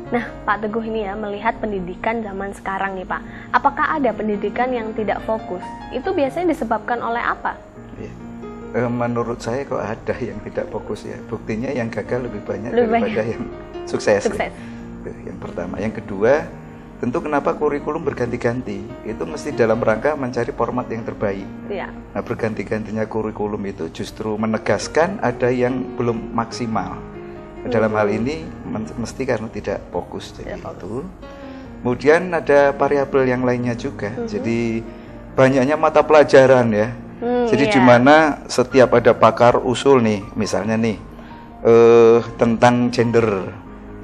Nah, Pak Teguh ini ya, melihat pendidikan zaman sekarang nih Pak, apakah ada pendidikan yang tidak fokus? Itu biasanya disebabkan oleh apa? Menurut saya kok ada yang tidak fokus ya. Buktinya yang gagal lebih banyak daripada yang sukses. Ya. Yang pertama. Yang kedua, tentu kenapa kurikulum berganti-ganti? Itu mesti dalam rangka mencari format yang terbaik. Ya. Nah, berganti-gantinya kurikulum itu justru menegaskan ada yang belum maksimal. Dalam hal ini mesti karena tidak fokus jadi itu. Kemudian ada variabel yang lainnya juga. Jadi banyaknya mata pelajaran ya. Jadi di mana setiap ada pakar usul nih, misalnya nih tentang gender,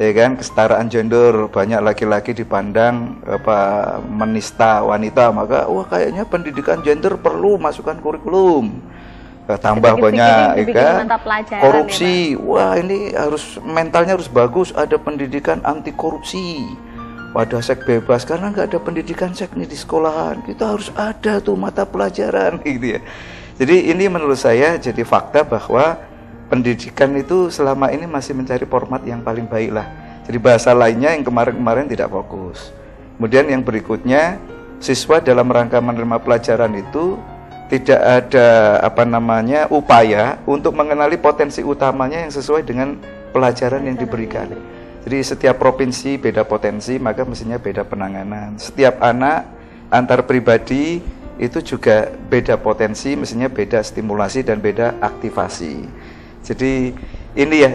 ya kan, kesetaraan gender, banyak laki-laki dipandang menista wanita, maka wah kayaknya pendidikan gender perlu masukkan kurikulum. Tambah banyak ya, korupsi, ya, wah ini harus mentalnya harus bagus, ada pendidikan anti korupsi, pada seks bebas karena nggak ada pendidikan seks nih di sekolahan, kita harus ada tuh mata pelajaran gitu ya. Jadi ini menurut saya jadi fakta bahwa pendidikan itu selama ini masih mencari format yang paling baik lah. Jadi bahasa lainnya yang kemarin-kemarin tidak fokus. Kemudian yang berikutnya, siswa dalam rangka menerima pelajaran itu tidak ada upaya untuk mengenali potensi utamanya yang sesuai dengan pelajaran yang diberikan. Jadi setiap provinsi beda potensi, maka mestinya beda penanganan. Setiap anak antar pribadi itu juga beda potensi, mestinya beda stimulasi dan beda aktivasi. Jadi ini ya,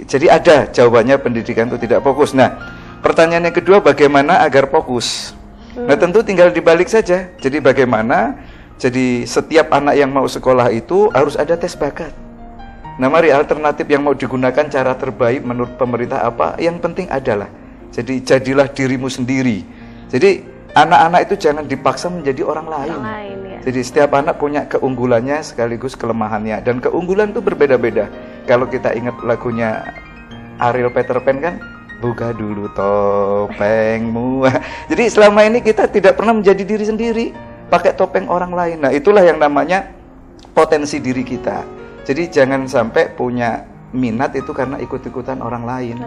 jadi ada jawabannya pendidikan itu tidak fokus. Nah, pertanyaan yang kedua, bagaimana agar fokus? Nah, tentu tinggal dibalik saja. Jadi bagaimana? Jadi setiap anak yang mau sekolah itu harus ada tes bakat. Nah, mari alternatif yang mau digunakan cara terbaik menurut pemerintah apa? Yang penting adalah, jadi jadilah dirimu sendiri. Jadi anak-anak itu jangan dipaksa menjadi orang lain. Ya. Jadi setiap anak punya keunggulannya sekaligus kelemahannya. Dan keunggulan itu berbeda-beda. Kalau kita ingat lagunya Ariel Peter Pan kan, buka dulu topengmu. Jadi selama ini kita tidak pernah menjadi diri sendiri, pakai topeng orang lain. Nah, itulah yang namanya potensi diri kita. Jadi jangan sampai punya minat itu karena ikut-ikutan orang lain.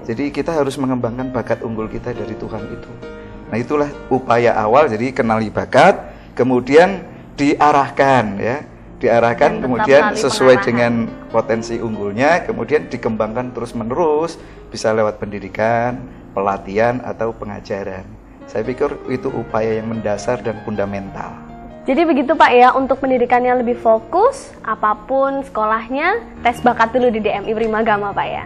Jadi kita harus mengembangkan bakat unggul kita dari Tuhan itu. Nah, itulah upaya awal. Jadi kenali bakat, kemudian diarahkan ya. Diarahkan kemudian sesuai dengan potensi unggulnya, kemudian dikembangkan terus-menerus, bisa lewat pendidikan, pelatihan atau pengajaran. Saya pikir itu upaya yang mendasar dan fundamental. Jadi begitu Pak ya, untuk pendidikannya lebih fokus, apapun sekolahnya, tes bakat dulu di DMI Primagama Pak ya.